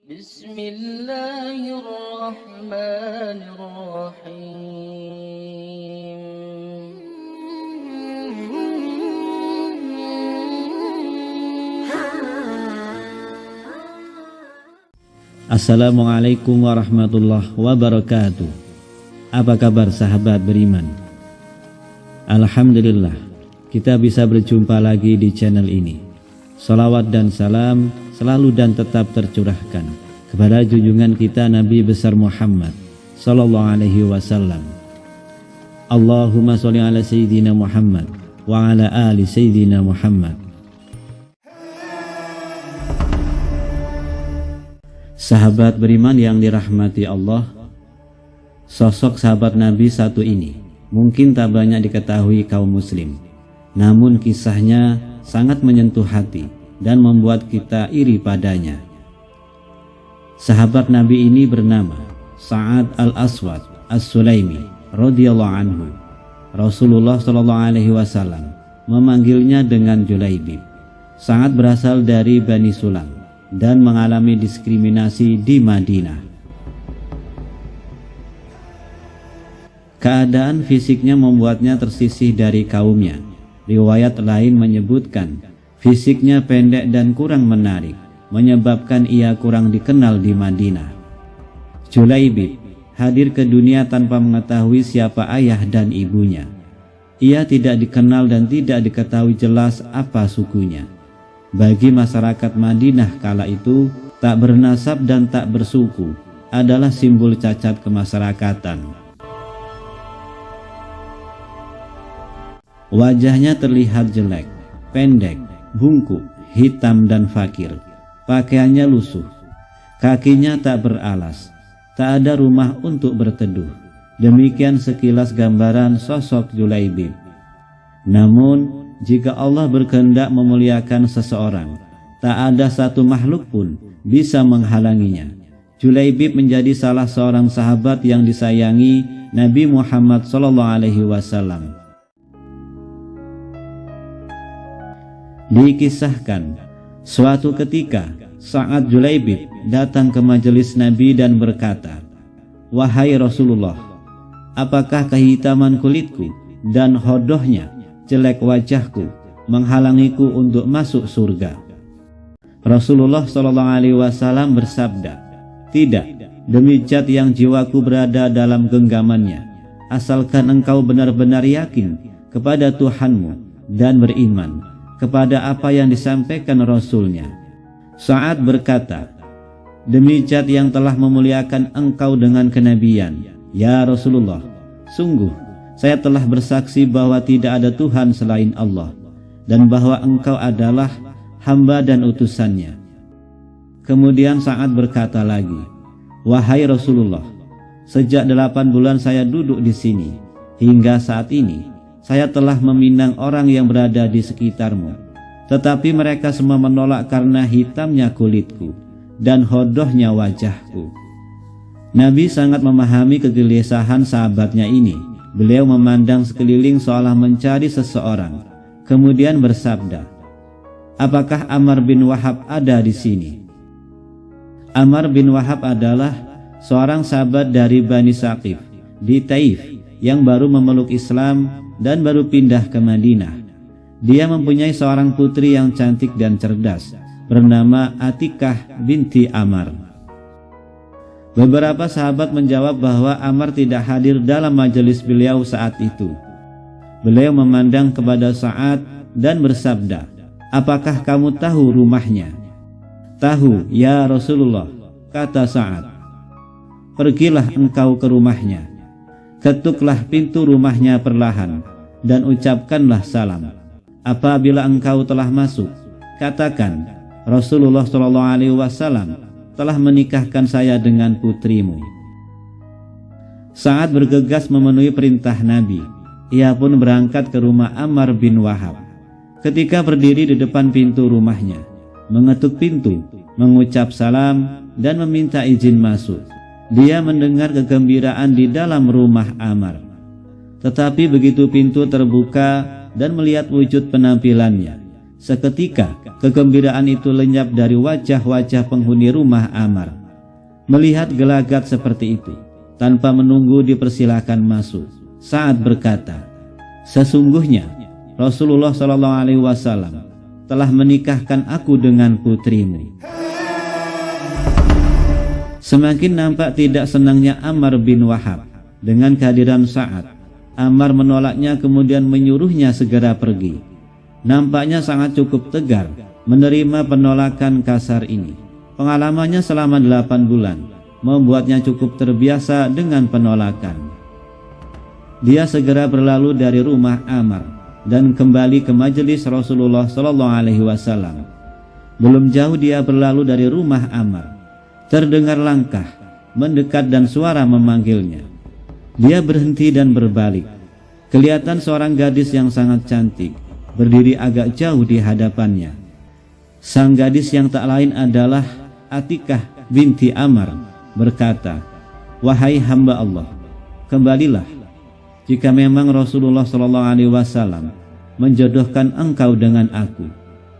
Bismillahirrahmanirrahim. Assalamualaikum warahmatullahi wabarakatuh. Apa kabar sahabat beriman? Alhamdulillah, kita bisa berjumpa lagi di channel ini. Salawat dan salam selalu dan tetap tercurahkan kepada junjungan kita Nabi besar Muhammad sallallahu alaihi wasallam. Allahumma sholli ala sayyidina Muhammad wa ala ali sayyidina Muhammad. Sahabat beriman yang dirahmati Allah, sosok sahabat Nabi satu ini mungkin tak banyak diketahui kaum muslim. Namun kisahnya sangat menyentuh hati dan membuat kita iri padanya. Sahabat Nabi ini bernama Sa'ad al-Aswad as-Sulaimi radhiyallahu anhu. Rasulullah sallallahu alaihi wasallam memanggilnya dengan Julaibib. Sa'ad berasal dari Bani Sulam dan mengalami diskriminasi di Madinah. Keadaan fisiknya membuatnya tersisih dari kaumnya. Riwayat lain menyebutkan fisiknya pendek dan kurang menarik, menyebabkan ia kurang dikenal di Madinah. Julaibib hadir ke dunia tanpa mengetahui siapa ayah dan ibunya. Ia tidak dikenal dan tidak diketahui jelas apa sukunya. Bagi masyarakat Madinah kala itu, tak bernasab dan tak bersuku adalah simbol cacat kemasyarakatan. Wajahnya terlihat jelek, pendek, bungkuk, hitam dan fakir. Pakaiannya lusuh, kakinya tak beralas, tak ada rumah untuk berteduh. Demikian sekilas gambaran sosok Julaibib. Namun, jika Allah berkehendak memuliakan seseorang, tak ada satu makhluk pun bisa menghalanginya. Julaibib menjadi salah seorang sahabat yang disayangi Nabi Muhammad SAW. Dikisahkan, suatu ketika saat Julaibib datang ke majelis Nabi dan berkata, "Wahai Rasulullah, apakah kehitaman kulitku dan hodohnya, jelek wajahku, menghalangiku untuk masuk surga?" Rasulullah SAW bersabda, "Tidak, demi zat yang jiwaku berada dalam genggamannya, asalkan engkau benar-benar yakin kepada Tuhanmu dan beriman kepada apa yang disampaikan Rasulnya." Sa'ad berkata, "Demi zat yang telah memuliakan engkau dengan kenabian, ya Rasulullah, sungguh saya telah bersaksi bahwa tidak ada Tuhan selain Allah dan bahwa engkau adalah hamba dan utusannya." Kemudian Sa'ad berkata lagi, "Wahai Rasulullah, sejak 8 bulan saya duduk di sini, hingga saat ini saya telah meminang orang yang berada di sekitarmu, tetapi mereka semua menolak karena hitamnya kulitku dan hodohnya wajahku." Nabi sangat memahami kegelisahan sahabatnya ini. Beliau memandang sekeliling seolah mencari seseorang, kemudian bersabda, "Apakah Ammar bin Wahab ada di sini?" Ammar bin Wahab adalah seorang sahabat dari Bani Saqif di Taif yang baru memeluk Islam dan baru pindah ke Madinah. Dia mempunyai seorang putri yang cantik dan cerdas bernama Atikah binti Ammar. Beberapa sahabat menjawab bahwa Ammar tidak hadir dalam majelis beliau saat itu. Beliau memandang kepada Sa'ad dan bersabda, "Apakah kamu tahu rumahnya?" "Tahu, ya Rasulullah," kata Sa'ad. "Pergilah engkau ke rumahnya. Ketuklah pintu rumahnya perlahan dan ucapkanlah salam. Apabila engkau telah masuk, katakan, Rasulullah SAW telah menikahkan saya dengan putrimu." Sa'ad bergegas memenuhi perintah Nabi. Ia pun berangkat ke rumah Ammar bin Wahab. Ketika berdiri di depan pintu rumahnya, mengetuk pintu, mengucap salam dan meminta izin masuk, dia mendengar kegembiraan di dalam rumah Ammar. Tetapi begitu pintu terbuka dan melihat wujud penampilannya, seketika Kegembiraan itu lenyap dari wajah-wajah penghuni rumah Ammar. Melihat gelagat seperti itu, tanpa menunggu dipersilakan masuk, Sa'ad berkata, "Sesungguhnya Rasulullah SAW telah menikahkan aku dengan putrimu." Semakin nampak tidak senangnya Ammar bin Wahab dengan kehadiran Sa'ad. Ammar menolaknya kemudian menyuruhnya segera pergi. Nampaknya sangat cukup tegar menerima penolakan kasar ini. Pengalamannya selama 8 bulan membuatnya cukup terbiasa dengan penolakan. Dia segera berlalu dari rumah Ammar dan kembali ke majelis Rasulullah SAW. Belum jauh dia berlalu dari rumah Ammar, terdengar langkah mendekat dan suara memanggilnya. Dia berhenti dan berbalik. Kelihatan seorang gadis yang sangat cantik berdiri agak jauh di hadapannya. Sang gadis yang tak lain adalah Atikah binti Ammar, berkata, "Wahai hamba Allah, kembalilah. Jika memang Rasulullah SAW menjodohkan engkau dengan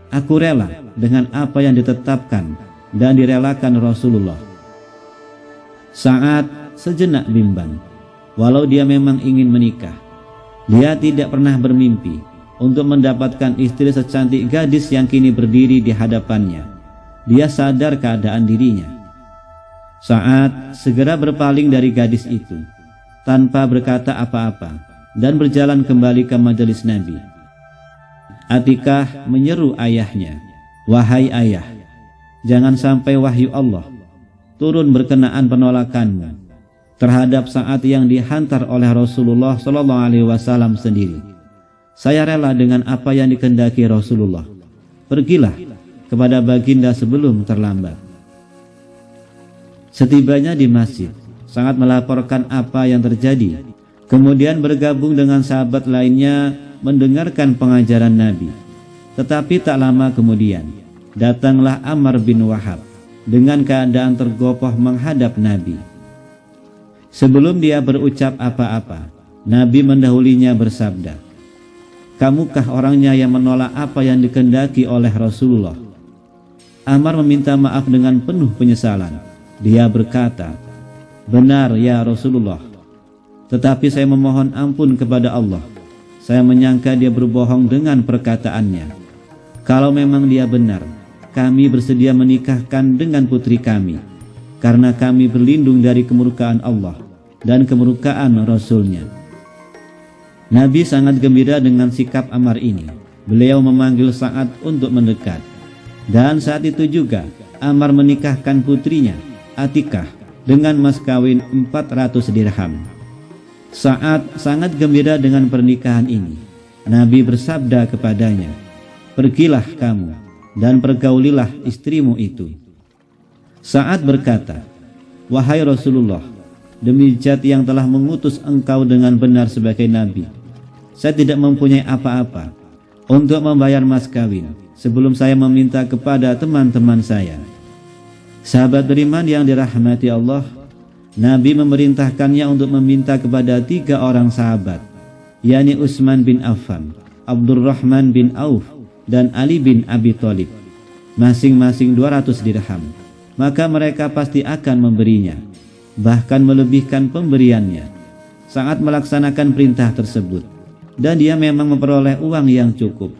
aku rela dengan apa yang ditetapkan dan direlakan Rasulullah." Sa'ad sejenak bimbang. Walau dia memang ingin menikah, dia tidak pernah bermimpi untuk mendapatkan istri secantik gadis yang kini berdiri di hadapannya. Dia sadar keadaan dirinya. Sa'ad segera berpaling dari gadis itu tanpa berkata apa-apa dan berjalan kembali ke majelis Nabi. Atikah menyeru ayahnya, "Wahai ayah, jangan sampai wahyu Allah turun berkenaan penolakanmu terhadap Sa'ad yang dihantar oleh Rasulullah SAW sendiri. Saya rela dengan apa yang dikehendaki Rasulullah. Pergilah kepada baginda sebelum terlambat." Setibanya di masjid, Sa'ad melaporkan apa yang terjadi, kemudian bergabung dengan sahabat lainnya mendengarkan pengajaran Nabi. Tetapi tak lama kemudian, datanglah Ammar bin Wahab dengan keadaan tergopoh menghadap Nabi. Sebelum dia berucap apa-apa, Nabi mendahulinya bersabda, "Kamukah orangnya yang menolak apa yang dikehendaki oleh Rasulullah?" Ammar meminta maaf dengan penuh penyesalan. Dia berkata, "Benar ya Rasulullah, tetapi saya memohon ampun kepada Allah. Saya menyangka dia berbohong dengan perkataannya. Kalau memang dia benar, kami bersedia menikahkan dengan putri kami, karena kami berlindung dari kemurkaan Allah dan kemurkaan Rasulnya." Nabi sangat gembira dengan sikap Ammar ini. Beliau memanggil Sa'ad untuk mendekat. Dan saat itu juga Ammar menikahkan putrinya, Atikah, dengan mas kawin 400 dirham. Sa'ad sangat gembira dengan pernikahan ini. Nabi bersabda kepadanya, "Pergilah kamu dan pergaulilah istrimu itu." Sa'ad berkata, "Wahai Rasulullah, demi zat yang telah mengutus engkau dengan benar sebagai nabi, saya tidak mempunyai apa-apa untuk membayar mas kawin sebelum saya meminta kepada teman-teman saya." Sahabat beriman yang dirahmati Allah, Nabi memerintahkannya untuk meminta kepada 3 orang sahabat, yakni Utsman bin Affan, Abdurrahman bin Auf, dan Ali bin Abi Thalib, masing-masing 200 dirham. Maka mereka pasti akan memberinya, bahkan melebihkan pemberiannya. Saat melaksanakan perintah tersebut, dan dia memang memperoleh uang yang cukup,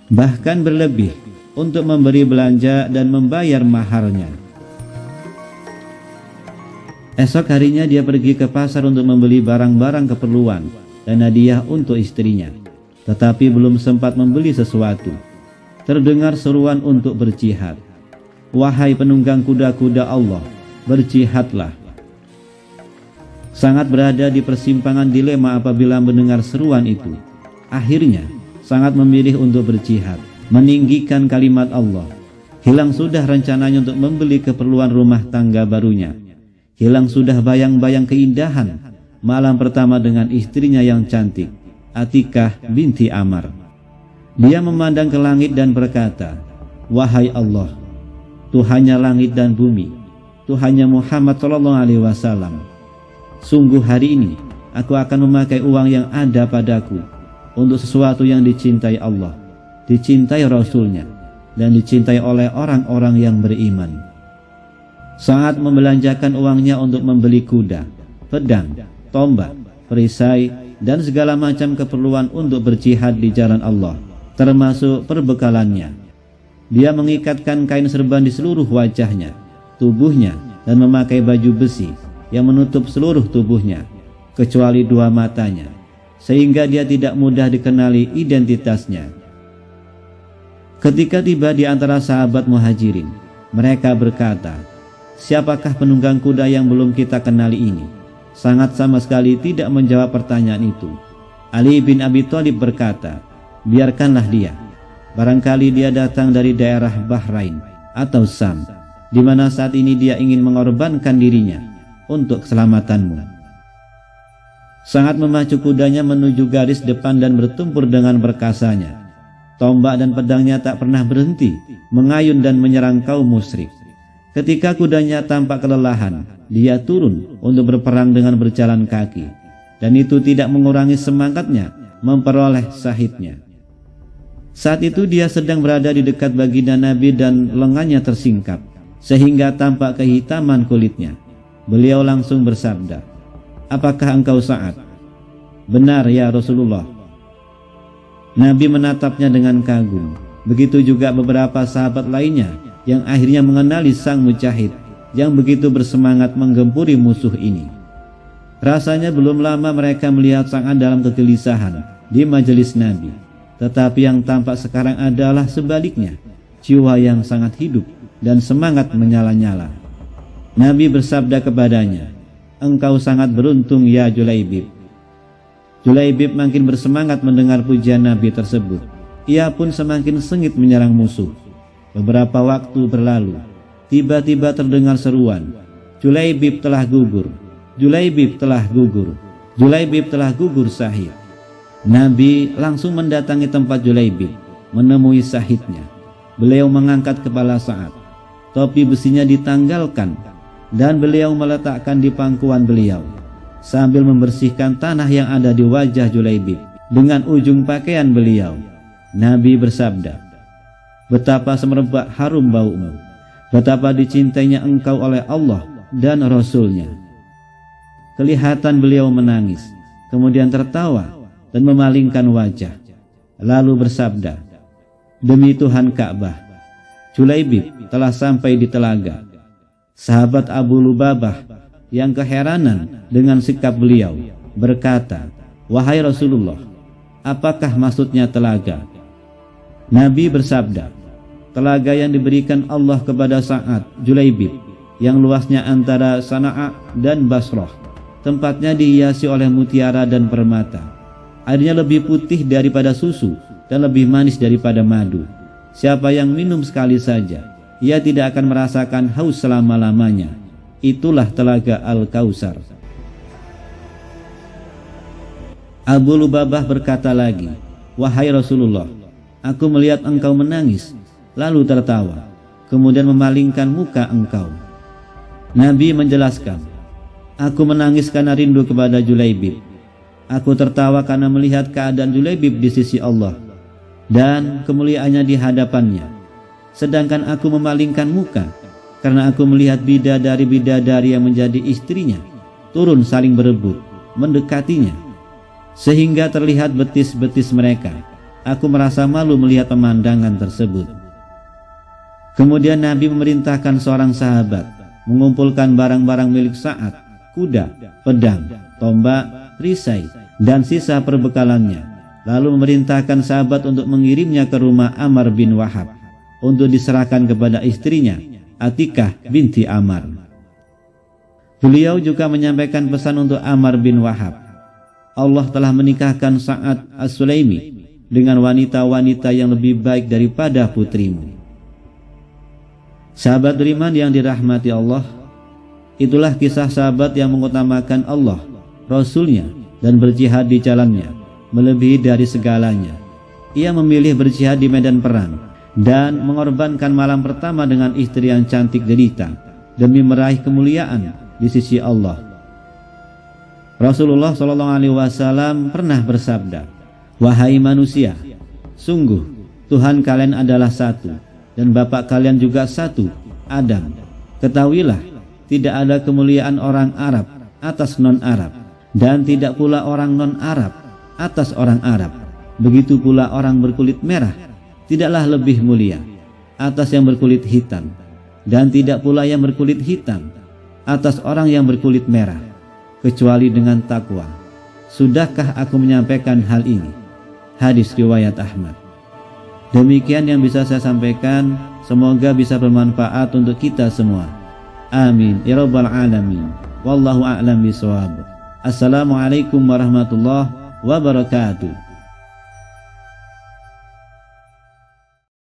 bahkan berlebih untuk memberi belanja dan membayar maharnya. Esok harinya dia pergi ke pasar untuk membeli barang-barang keperluan dan hadiah untuk istrinya. Tetapi belum sempat membeli sesuatu, terdengar seruan untuk berjihad. "Wahai penunggang kuda-kuda Allah, berjihadlah." Sangat berada di persimpangan dilema apabila mendengar seruan itu. Akhirnya sangat memilih untuk berjihad, meninggikan kalimat Allah. Hilang sudah rencananya untuk membeli keperluan rumah tangga barunya. Hilang sudah bayang-bayang keindahan malam pertama dengan istrinya yang cantik, Atikah binti Ammar. Dia memandang ke langit dan berkata, "Wahai Allah, Tuhannya langit dan bumi, Tuhannya Muhammad SAW, sungguh hari ini aku akan memakai uang yang ada padaku untuk sesuatu yang dicintai Allah, dicintai Rasulnya, dan dicintai oleh orang-orang yang beriman. Sa'ad membelanjakan uangnya untuk membeli kuda, pedang, tombak, perisai, dan segala macam keperluan untuk berjihad di jalan Allah, termasuk perbekalannya. Dia mengikatkan kain serban di seluruh wajahnya, tubuhnya, dan memakai baju besi yang menutup seluruh tubuhnya, kecuali dua matanya, sehingga dia tidak mudah dikenali identitasnya. Ketika tiba di antara sahabat Muhajirin, mereka berkata, "Siapakah penunggang kuda yang belum kita kenali ini?" Sangat sama sekali tidak menjawab pertanyaan itu. Ali bin Abi Thalib berkata, "Biarkanlah dia. Barangkali dia datang dari daerah Bahrain atau Sam, di mana saat ini dia ingin mengorbankan dirinya untuk keselamatanmu." Sangat memacu kudanya menuju garis depan dan bertempur dengan perkasanya. Tombak dan pedangnya tak pernah berhenti mengayun dan menyerang kaum musyrik. Ketika kudanya tampak kelelahan, dia turun untuk berperang dengan berjalan kaki, dan itu tidak mengurangi semangatnya memperoleh syahidnya. Saat itu dia sedang berada di dekat baginda Nabi dan lengannya tersingkap, sehingga tampak kehitaman kulitnya. Beliau langsung bersabda, "Apakah engkau Sa'ad?" "Benar ya Rasulullah." Nabi menatapnya dengan kagum. Begitu juga beberapa sahabat lainnya yang akhirnya mengenali sang mujahid yang begitu bersemangat menggempuri musuh ini. Rasanya belum lama mereka melihat Sa'ad dalam kegelisahan di majelis Nabi, tetapi yang tampak sekarang adalah sebaliknya, jiwa yang sangat hidup dan semangat menyala-nyala. Nabi bersabda kepadanya, "Engkau sangat beruntung ya Julaibib." Julaibib makin bersemangat mendengar pujian Nabi tersebut. Ia pun semakin sengit menyerang musuh. Beberapa waktu berlalu, tiba-tiba terdengar seruan, "Julaibib telah gugur, Julaibib telah gugur, Julaibib telah gugur syahid." Nabi langsung mendatangi tempat Julaibib, menemui syahidnya. Beliau mengangkat kepala Sa'ad, topi besinya ditanggalkan, dan beliau meletakkan di pangkuan beliau, sambil membersihkan tanah yang ada di wajah Julaibib dengan ujung pakaian beliau. Nabi bersabda, "Betapa semerbak harum baumu, betapa dicintainya engkau oleh Allah dan Rasul-Nya." Kelihatan beliau menangis, kemudian tertawa dan memalingkan wajah, lalu bersabda, "Demi Tuhan Ka'bah, Julaibib telah sampai di telaga." Sahabat Abu Lubabah yang keheranan dengan sikap beliau berkata, "Wahai Rasulullah, apakah maksudnya telaga?" Nabi bersabda, "Telaga yang diberikan Allah kepada Sa'ad Julaibib, yang luasnya antara Sana'a dan Basrah. Tempatnya dihiasi oleh mutiara dan permata. Airnya lebih putih daripada susu dan lebih manis daripada madu. Siapa yang minum sekali saja, ia tidak akan merasakan haus selama-lamanya. Itulah telaga Al-Kautsar." Abu Lubabah berkata lagi, "Wahai Rasulullah, aku melihat engkau menangis, lalu tertawa, kemudian memalingkan muka engkau." Nabi menjelaskan, "Aku menangis karena rindu kepada Julaibib. Aku tertawa karena melihat keadaan Julaibib di sisi Allah dan kemuliaannya di hadapannya. Sedangkan aku memalingkan muka karena aku melihat bidadari-bidadari yang menjadi istrinya turun saling berebut, mendekatinya, sehingga terlihat betis-betis mereka. Aku merasa malu melihat pemandangan tersebut." Kemudian Nabi memerintahkan seorang sahabat mengumpulkan barang-barang milik Sa'ad, kuda, pedang, tombak, perisai, dan sisa perbekalannya, lalu memerintahkan sahabat untuk mengirimnya ke rumah Amr bin Wahab untuk diserahkan kepada istrinya, Atikah binti Amr. Beliau juga menyampaikan pesan untuk Amr bin Wahab. Allah telah menikahkan Sa'ad As-Sulaimi dengan wanita-wanita yang lebih baik daripada putrimu. Sahabat beriman yang dirahmati Allah, itulah kisah sahabat yang mengutamakan Allah, Rasul-Nya, dan berjihad di jalannya melebihi dari segalanya. Ia memilih berjihad di medan perang dan mengorbankan malam pertama dengan istri yang cantik jelita demi meraih kemuliaan di sisi Allah. Rasulullah SAW pernah bersabda, "Wahai manusia, sungguh Tuhan kalian adalah satu, dan bapak kalian juga satu, Adam. Ketahuilah, tidak ada kemuliaan orang Arab atas non-Arab, dan tidak pula orang non-Arab atas orang Arab. Begitu pula orang berkulit merah tidaklah lebih mulia atas yang berkulit hitam, dan tidak pula yang berkulit hitam atas orang yang berkulit merah, kecuali dengan takwa. Sudahkah aku menyampaikan hal ini? Hadis riwayat Ahmad. Demikian yang bisa saya sampaikan, semoga bisa bermanfaat untuk kita semua. Amin ya rabbal alamin. Wallahu a'lam bishawab. Assalamualaikum warahmatullahi wabarakatuh.